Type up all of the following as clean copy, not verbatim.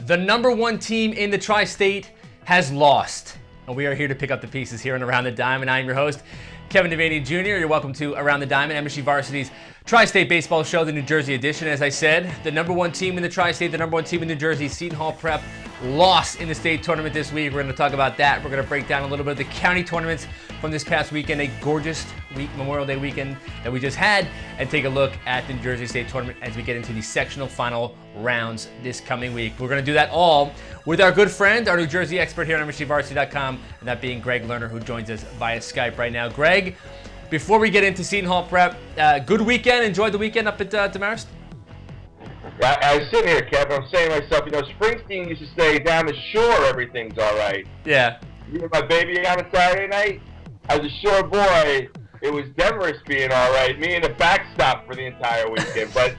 The number one team in the Tri-State has lost. And we are here to pick up the pieces here on Around the Diamond. I am your host, Kevin Devaney Jr. You're welcome to Around the Diamond, MSU Varsity's Tri-State Baseball Show, the New Jersey edition. As I said, the number one team in the Tri-State, the number one team in New Jersey, Seton Hall Prep, lost in the state tournament this week. We're going to talk about that. We're going to break down a little bit of the county tournaments from this past weekend, a gorgeous week, Memorial Day weekend that we just had, and take a look at the New Jersey State tournament as we get into the sectional final rounds this coming week. We're going to do that all with our good friend, our New Jersey expert here on MSUVarsity.com, and that being Gregg Lerner, who joins us via Skype right now. Greg, before we get into Seton Hall Prep, good weekend. Enjoyed the weekend up at Demarest? I was sitting here, Kevin. I'm saying to myself, Springsteen used to say, down the shore, everything's all right. Yeah. You know my baby on a Saturday night? As a shore boy, it was Demarest being all right. Me and the backstop for the entire weekend. But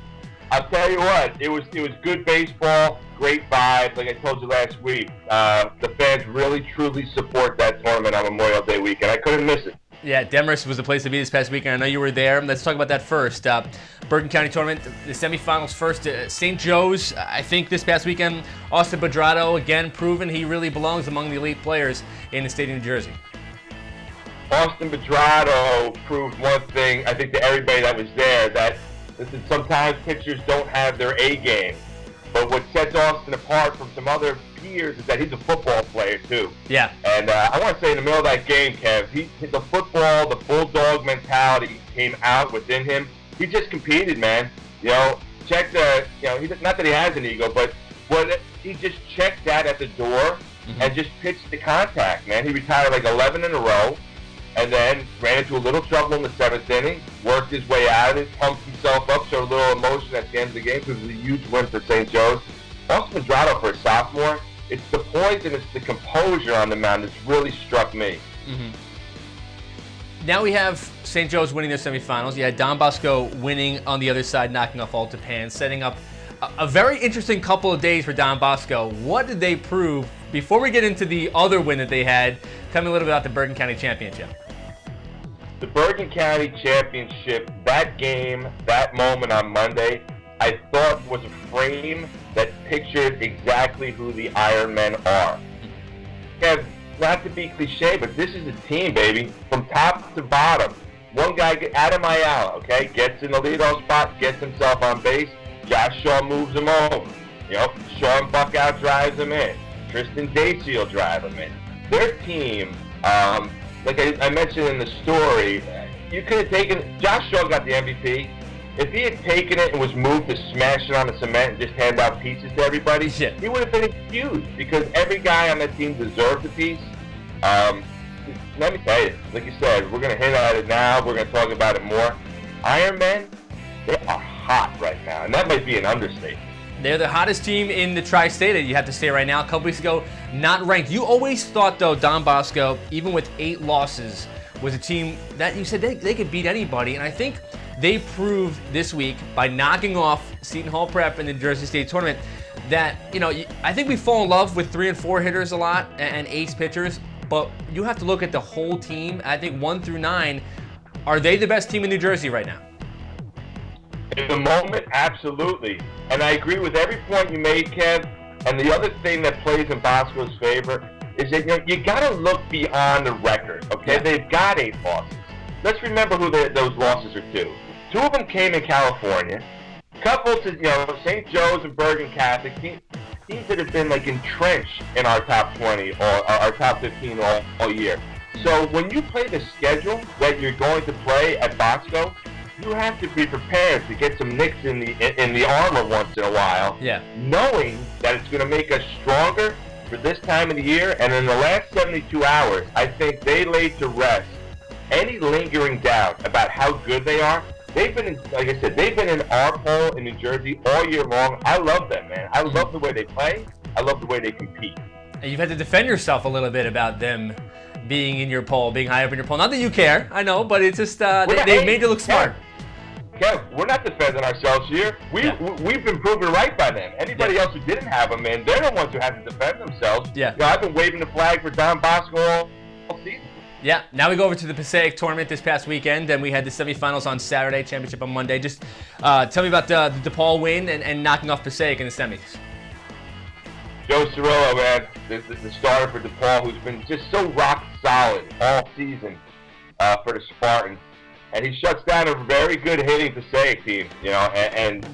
I'll tell you what, it was good baseball, great vibes. Like I told you last week, the fans really, truly support that tournament on Memorial Day weekend. I couldn't miss it. Yeah, Demarest was the place to be this past weekend. I know you were there. Let's talk about that first. Bergen County Tournament, the semifinals first. St. Joe's, I think this past weekend, Austin Bedrado, again, proven he really belongs among the elite players in the state of New Jersey. Austin Bedrado proved one thing, I think, to everybody that was there, that listen, sometimes pitchers don't have their A game. But what sets Austin apart from some other peers is that he's a football player, too. Yeah. And I want to say in the middle of that game, Kev, the football, the bulldog mentality came out within him. He just competed, man. Check the, not that he has an ego, but he just checked that at the door and just pitched the contact, man. He retired like 11 in a row and then ran into a little trouble in the 7th inning, worked his way out of it, pumped himself up, showed a little emotion at the end of the game because it was a huge win for St. Joe's. Austin Bedrado for a sophomore, it's the poise and it's the composure on the mound that's really struck me. Now we have St. Joe's winning their semifinals. You had Don Bosco winning on the other side, knocking off Alta Pan, setting up a very interesting couple of days for Don Bosco. What did they prove? Before we get into the other win that they had, tell me a little bit about the Bergen County Championship. The Bergen County Championship, that game, that moment on Monday, I thought was a frame that pictured exactly who the Ironmen are. Kev, not to be cliche, but this is a team, baby, from top to bottom. One guy, Adam Ayala, okay, gets in the leadoff spot, gets himself on base. Josh Shaw moves him over. Sean Buckout drives him in. Tristan Dacey will drive him in. Their team, like I mentioned in the story, you could have taken, Josh Shaw got the MVP. If he had taken it and was moved to smash it on the cement and just hand out pieces to everybody, he would have been huge because every guy on that team deserved a piece. Let me tell you, like you said, we're going to hit at it now. We're going to talk about it more. Ironmen, they are hot right now, and that might be an understatement. They're the hottest team in the Tri-State, you have to say right now. A couple weeks ago, not ranked. You always thought, though, Don Bosco, even with 8 losses, was a team that you said they could beat anybody. And I think they proved this week by knocking off Seton Hall Prep in the Jersey State tournament that, I think we fall in love with 3 and 4 hitters a lot and ace pitchers, but you have to look at the whole team. I think 1 through 9, are they the best team in New Jersey right now? In the moment, absolutely. And I agree with every point you made, Kev. And the other thing that plays in Bosco's favor is that you got to look beyond the record, okay? Yeah. They've got 8 losses. Let's remember who those losses are to. 2 of them came in California. A couple to, St. Joe's and Bergen Catholic, teams that have been like entrenched in our top 20 or our top 15 all year. So when you play the schedule that you're going to play at Bosco, you have to be prepared to get some nicks in the armor once in a while, knowing that it's going to make us stronger for this time of the year. And in the last 72 hours, I think they laid to rest any lingering doubt about how good they are. They've been, like I said, they've been in our poll in New Jersey all year long. I love them, man. I love the way they play. I love the way they compete. And you've had to defend yourself a little bit about them being in your poll, being high up in your poll. Not that you care, I know, but it's just they made you look smart. Kev, we're not defending ourselves here. We've been proven right by them. Anybody else who didn't have them in, they're the ones who had to defend themselves. Yeah. I've been waving the flag for Don Bosco all season. Yeah, now we go over to the Passaic tournament this past weekend, and we had the semifinals on Saturday, championship on Monday. Just tell me about the DePaul win and knocking off Passaic in the semis. Joe Cirillo, man, the starter for DePaul, who's been just so rock solid all season for the Spartans. And he shuts down a very good hitting Passaic team, and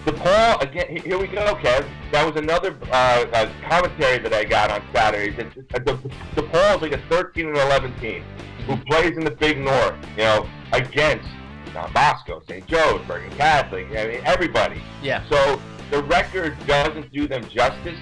DePaul, again, here we go, Kev. That was another commentary that I got on Saturday. DePaul is like a 13-11 team who plays in the Big North, against Bosco, St. Joe's, Bergen Catholic, everybody. Yeah. So the record doesn't do them justice,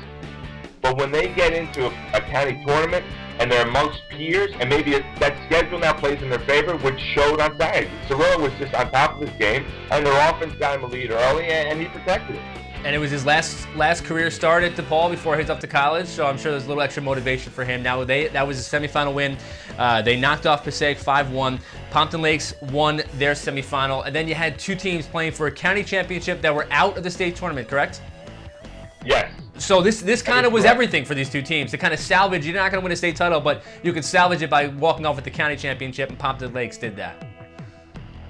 but when they get into a county tournament and they're amongst peers, and maybe that schedule now plays in their favor, which showed on Saturday. Cirillo was just on top of his game, and their offense got him a lead early, and he protected it. And it was his last career start at DePaul before he heads up to college, so I'm sure there's a little extra motivation for him. Now that was a semifinal win. They knocked off Passaic 5-1. Pompton Lakes won their semifinal, and then you had two teams playing for a county championship that were out of the state tournament, correct? Yes. So this kind of was everything for these two teams to kind of salvage. You're not going to win a state title, but you could salvage it by walking off with the county championship, and Pompton Lakes did that.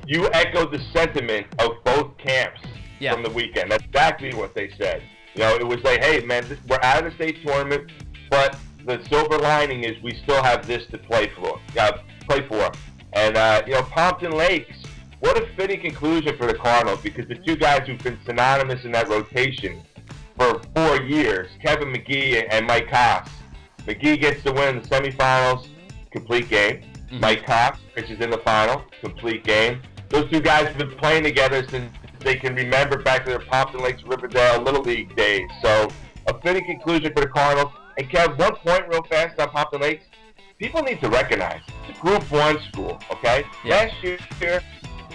You echoed the sentiment of both camps from the weekend. That's exactly what they said. It was like, hey, man, we're out of the state tournament, but the silver lining is we still have this to play for. And, Pompton Lakes, what a fitting conclusion for the Cardinals, because the two guys who've been synonymous in that rotation for 4 years, Kevin McGee and Mike Cox. McGee gets the win in the semifinals, complete game. Mm-hmm. Mike Cox pitches in the final, complete game. Those two guys have been playing together since they can remember back to their Pompton Lakes Riverdale Little League days. So a fitting conclusion for the Cardinals. And Kev, one point real fast on Pompton Lakes. People need to recognize it's a Group 1 school, okay? Yeah. Last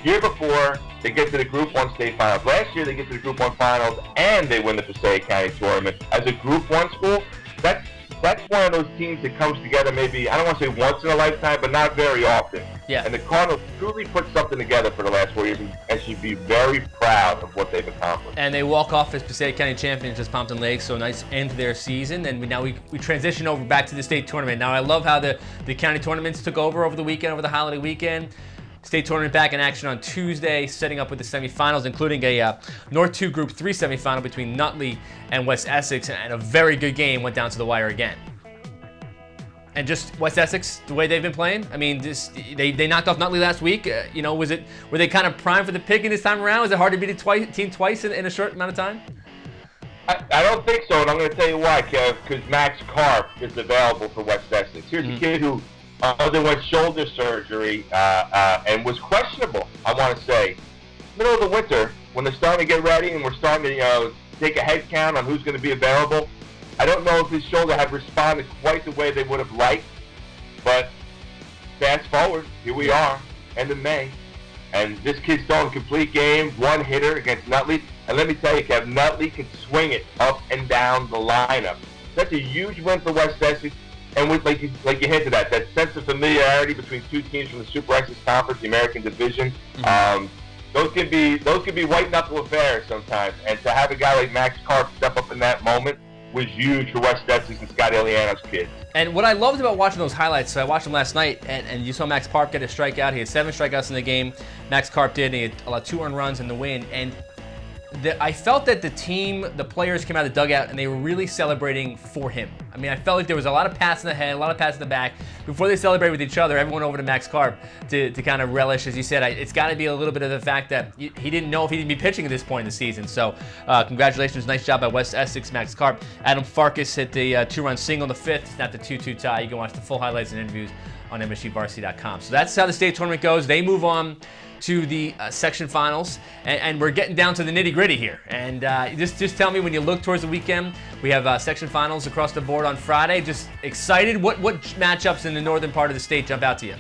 year before, they get to the Group 1 state finals. Last year, they get to the Group 1 finals, and they win the Passaic County tournament. As a Group 1 school, that's one of those teams that comes together maybe, I don't want to say once in a lifetime, but not very often. Yeah. And the Cardinals truly put something together for the last 4 years, and should be very proud of what they've accomplished. And they walk off as Passaic County champions as Pompton Lakes, so a nice end to their season. And now we transition over back to the state tournament. Now I love how the county tournaments took over the weekend, over the holiday weekend. State tournament back in action on Tuesday, setting up with the semifinals, including a North 2 Group 3 semifinal between Nutley and West Essex, and a very good game went down to the wire again. And just West Essex, the way they've been playing, I mean, they knocked off Nutley last week. Were they kind of primed for the picking this time around? Was it hard to beat a team twice in a short amount of time? I don't think so, and I'm going to tell you why, Kev, because Max Karp is available for West Essex. Here's a kid who underwent shoulder surgery and was questionable, I want to say. Middle of the winter, when they're starting to get ready and we're starting to take a head count on who's going to be available, I don't know if his shoulder had responded quite the way they would have liked, but fast forward, here we are, end of May, and this kid's throwing a complete game, one hitter against Nutley, and let me tell you, Kev, Nutley can swing it up and down the lineup. That's a huge win for West Essex. And with, like you hinted at, that sense of familiarity between two teams from the Super Essex Conference, the American Division, those can be white knuckle affairs sometimes. And to have a guy like Max Karp step up in that moment was huge for West Essex and Scott Eliano's kids. And what I loved about watching those highlights, so I watched them last night, and you saw Max Karp get a strikeout. He had 7 strikeouts in the game. Max Karp did, and he had allowed 2 earned runs in the win. And I felt that the players came out of the dugout and they were really celebrating for him. I mean, I felt like there was a lot of pats in the head, a lot of pats in the back. Before they celebrated with each other, everyone over to Max Karp to kind of relish, as you said. It's got to be a little bit of the fact that he didn't know if he'd be pitching at this point in the season. So congratulations, nice job by West Essex, Max Karp. Adam Farkas hit the 2-run single in the 5th, not the 2-2 tie. You can watch the full highlights and interviews on MSGvarsity.com. So that's how the state tournament goes. They move on to the section finals, and we're getting down to the nitty-gritty here. And just tell me, when you look towards the weekend, we have section finals across the board on Friday. Just excited. What matchups in the northern part of the state jump out to you?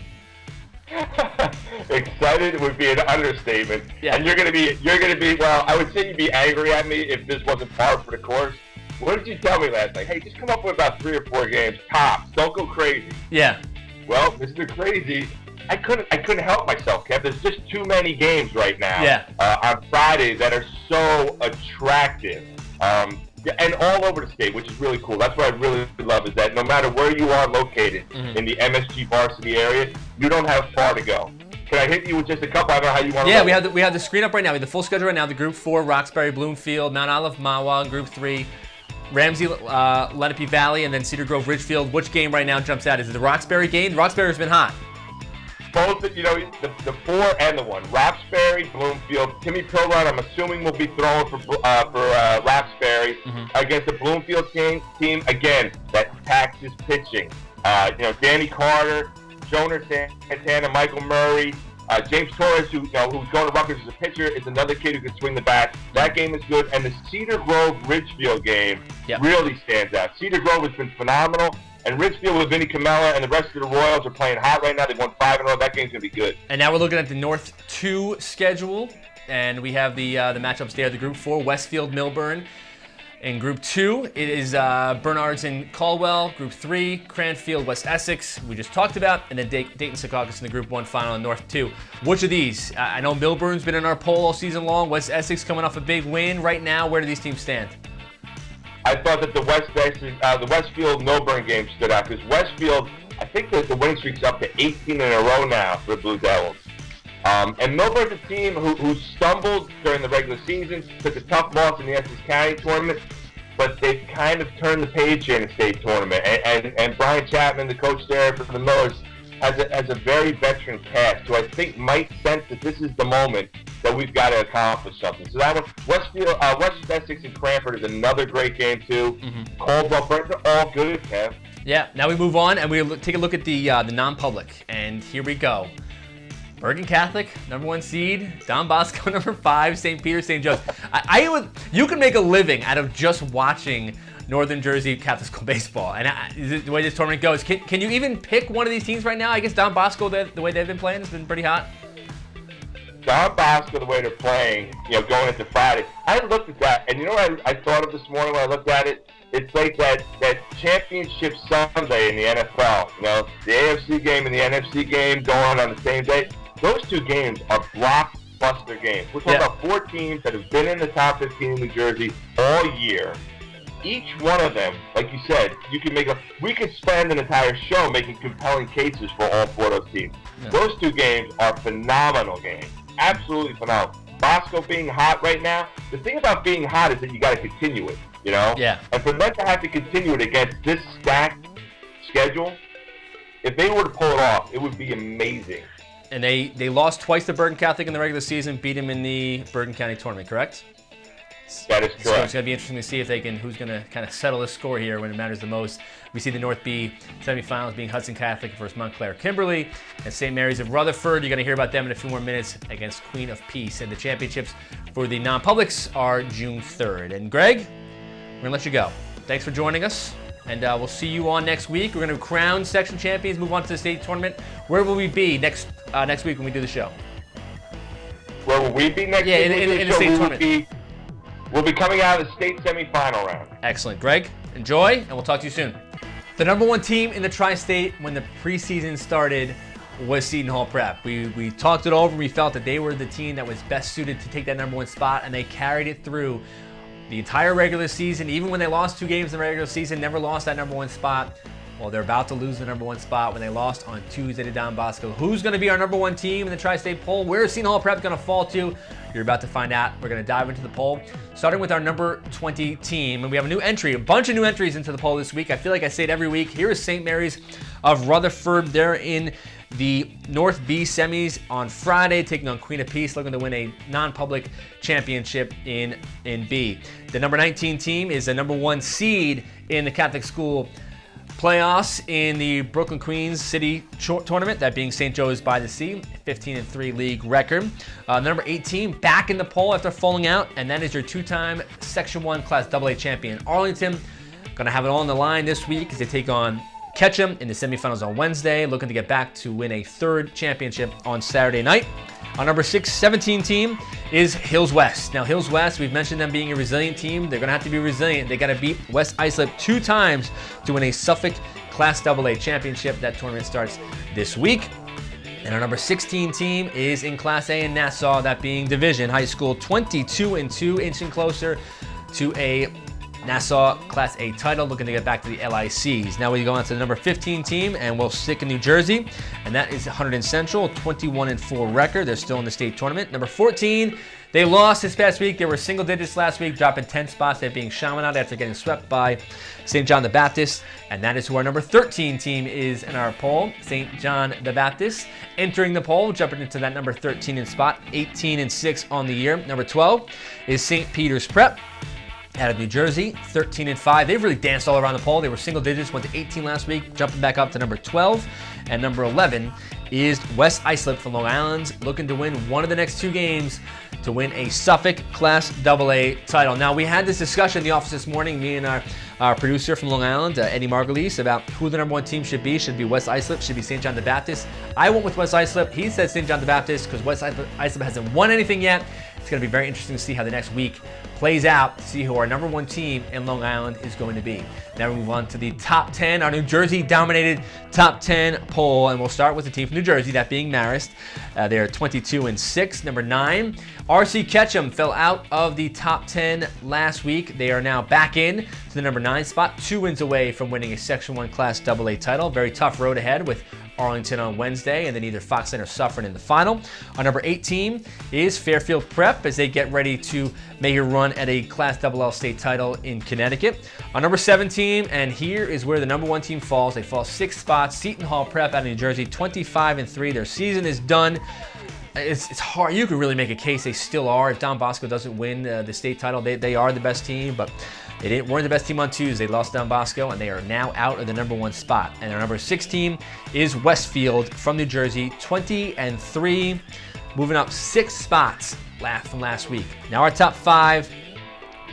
Excited would be an understatement. Yeah. And you're gonna be. Well, I would say you'd be angry at me if this wasn't par for the course. What did you tell me last night? Hey, just come up with about 3 or 4 games tops. Don't go crazy. Yeah. Well, Mr. Crazy, I couldn't help myself, Kev. There's just too many games right now on Friday that are so attractive, and all over the state, which is really cool. That's what I really love, is that no matter where you are located in the MSG varsity area, you don't have far to go. Can I hit you with just a couple? I don't know how you want to. Yeah, we have the screen up right now. We have the full schedule right now. The Group 4, Roxbury, Bloomfield, Mount Olive, Mahwah, Group 3. Ramsey, Lenape Valley, and then Cedar Grove, Ridgefield. Which game right now jumps out? Is it the Roxbury game? Roxbury's been hot. Both, the 4 and the 1. Roxbury, Bloomfield. Timmy Pilrod, I'm assuming, will be throwing for Roxbury against the Bloomfield team. Again, that taxes pitching. Danny Carter, Jonas Santana, Michael Murray, James Torres, who's going to Rutgers as a pitcher, is another kid who can swing the bat. That game is good. And the Cedar Grove Ridgefield game really stands out. Cedar Grove has been phenomenal. And Ridgefield with Vinny Camella and the rest of the Royals are playing hot right now. They've won 5 in a row. That game's going to be good. And now we're looking at the North 2 schedule. And we have the matchups there. The Group 4, Westfield, Milburn. In Group 2, it is Bernards and Caldwell. Group 3, Cranfield, West Essex, we just talked about. And then Dayton Secaucus in the Group 1 final in North 2. Which of these? I know Milburn's been in our poll all season long. West Essex coming off a big win. Right now, where do these teams stand? I thought that the Westfield-Milburn game stood out because Westfield, I think that the winning streak's up to 18 in a row now for the Blue Devils. And Milburn's a team who stumbled during the regular season, took a tough loss in the Essex County tournament, but they've kind of turned the page here in the state tournament. And Brian Chapman, the coach there for the Millers, has a very veteran cast who I think might sense that this is the moment that we've got to accomplish something. So that one, West Essex and Cranford is another great game too. Caldwell, they're all good, Kev. Yeah, now we move on and we take a look at the non-public. And here we go. Bergen Catholic, number 1 seed. Don Bosco, number 5. St. Peter, St. Joe's. You can make a living out of just watching Northern Jersey Catholic School baseball. And the way this tournament goes, can you even pick one of these teams right now? I guess Don Bosco, the way they've been playing, has been pretty hot. Don Bosco, the way they're playing, going into Friday. I looked at that, and what I thought of this morning when I looked at it? It's like that championship Sunday in the NFL. The AFC game and the NFC game going on the same day. Those 2 games are blockbuster games. We're talking about 4 teams that have been in the top 15 in New Jersey all year. Each one of them, like you said, we could spend an entire show making compelling cases for all 4 of those teams. Yeah. Those 2 games are phenomenal games. Absolutely phenomenal. Bosco being hot right now, the thing about being hot is that you got to continue it, Yeah. And for them to have to continue it against this stacked schedule, if they were to pull it off, it would be amazing. And they lost twice to Bergen Catholic in the regular season, beat him in the Bergen County tournament, correct? That is correct. So it's going to be interesting to see who's going to kind of settle the score here when it matters the most. We see the North B semifinals being Hudson Catholic versus Montclair Kimberly and St. Mary's of Rutherford. You're going to hear about them in a few more minutes against Queen of Peace. And the championships for the non-publics are June 3rd. And Greg, we're going to let you go. Thanks for joining us. And we'll see you on next week. We're going to crown section champions, move on to the state tournament. Where will we be next week when we do the show? Where will we be next week? Yeah, in the state tournament. We'll be coming out of the state semifinal round. Excellent. Greg, enjoy, and we'll talk to you soon. The number 1 team in the Tri-State when the preseason started was Seton Hall Prep. We talked it over, and we felt that they were the team that was best suited to take that number 1 spot, and they carried it through the entire regular season. Even when they lost 2 games in the regular season, never lost that number 1 spot. Well, they're about to lose the number 1 spot when they lost on Tuesday to Don Bosco. Who's going to be our number 1 team in the Tri-State poll? Where is Seton Hall Prep going to fall to? You're about to find out. We're going to dive into the poll, starting with our number 20 team. And we have a new entry, a bunch of new entries into the poll this week. I feel like I say it every week. Here is St. Mary's of Rutherford. They're in the North B semis on Friday, taking on Queen of Peace, looking to win a non-public championship in B. The number 19 team is the number 1 seed in the Catholic School playoffs in the Brooklyn Queens City tournament, that being St. Joe's by the Sea, 15-3 league record. Number 18 back in the poll after falling out, and that is your 2-time Section 1 Class AA champion Arlington. Gonna have it all on the line this week as they take on Ketchum in the semifinals on Wednesday, looking to get back to win a 3rd championship on Saturday night. Our number 17 team is Hills West. Now, Hills West, we've mentioned them being a resilient team. They're going to have to be resilient. They got to beat West Islip 2 times to win a Suffolk Class AA championship. That tournament starts this week. And our number 16 team is in Class A in Nassau, that being Division High School, 22-2, inching closer to a Nassau Class A title, looking to get back to the LICs. Now we go on to the number 15 team, and we'll stick in New Jersey, and that is Hunterdon Central, 21-4 record. They're still in the state tournament. Number 14, they lost this past week. They were single digits last week, dropping 10 spots. They're being Chaminade after getting swept by St. John the Baptist, and that is who our number 13 team is in our poll, St. John the Baptist. Entering the poll, jumping into that number 13 spot, 18-6 on the year. Number 12 is St. Peter's Prep out of New Jersey, 13-5. They've really danced all around the poll. They were single digits, went to 18 last week, jumping back up to number 12. And number 11 is West Islip from Long Island, looking to win one of the next 2 games to win a Suffolk Class AA title. Now, we had this discussion in the office this morning, me and our producer from Long Island, Eddie Margulies, about who the number 1 team should be. Should it be West Islip? Should it be St. John the Baptist? I went with West Islip. He said St. John the Baptist because West Islip hasn't won anything yet. It's going to be very interesting to see how the next week plays out, to see who our number 1 team in Long Island is going to be. Now we move on to the top 10, our New Jersey dominated top 10 poll, and we'll start with the team from New Jersey, that being Marist. They're 22-6. Number 9, R.C. Ketchum fell out of the top 10 last week. They are now back in to the number 9 spot, 2 wins away from winning a Section 1 Class AA title. Very tough road ahead with Arlington on Wednesday, and then either Foxland or Suffern in the final. Our number 8 team is Fairfield Prep as they get ready to make a run at a Class LL state title in Connecticut. Our number 7 team, and here is where the number 1 team falls. They fall 6 spots. Seton Hall Prep out of New Jersey, 25-3. Their season is done. It's hard. You could really make a case they still are. If Don Bosco doesn't win the state title, they are the best team, but they weren't the best team on Tuesday. They lost Don Bosco, and they are now out of the number 1 spot. And our number 6 team is Westfield from New Jersey, 20-3, moving up 6 spots from last week. Now our top 5,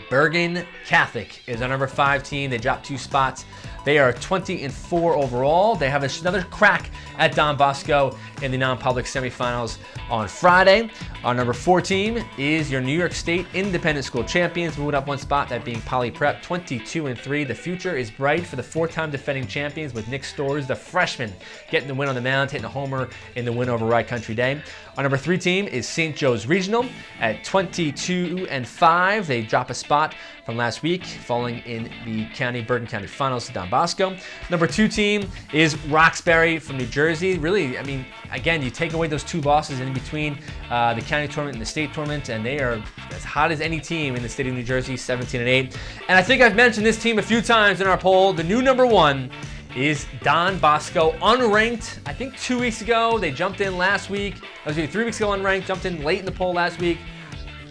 Bergen Catholic is our number 5 team. They dropped 2 spots. They are 20-4 overall. They have another crack at Don Bosco in the non-public semifinals on Friday. Our number 4 team is your New York State Independent School Champions, moving up 1 spot, that being Poly Prep, 22-3. The future is bright for the 4-time defending champions with Nick Storrs, the freshman, getting the win on the mound, hitting a homer in the win over Rye Country Day. Our number 3 team is St. Joe's Regional at 22-5. They drop a spot from last week, falling in the Bergen County Finals to Don Bosco. Number 2 team is Roxbury from New Jersey. Really, I mean, again, you take away those 2 losses in between the county tournament and the state tournament, and they are as hot as any team in the state of New Jersey, 17-8. And I think I've mentioned this team a few times in our poll. The new number 1 is Don Bosco, unranked, I think 2 weeks ago. They jumped in last week. 3 weeks ago unranked, jumped in late in the poll last week.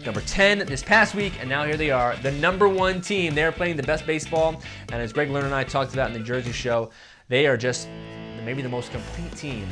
Number 10 this past week, and now here they are, the number 1 team. They're playing the best baseball, and as Gregg Lerner and I talked about in the Jersey show, they are just maybe the most complete team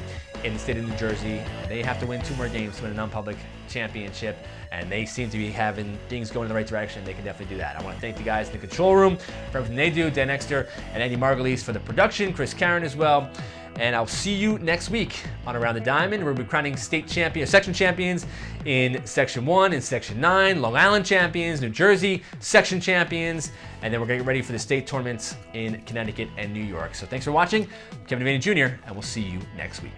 in the state of New Jersey. They have to win 2 more games to win a non-public championship, and they seem to be having things going in the right direction. They can definitely do that. I want to thank the guys in the control room for everything they do, Dan Exter and Eddie Margulies for the production, Chris Karen as well. And I'll see you next week on Around the Diamond. We'll be crowning section champions in Section 1 and Section 9, Long Island champions, New Jersey section champions, and then we're getting ready for the state tournaments in Connecticut and New York. So thanks for watching. I'm Kevin Devaney Jr., and we'll see you next week.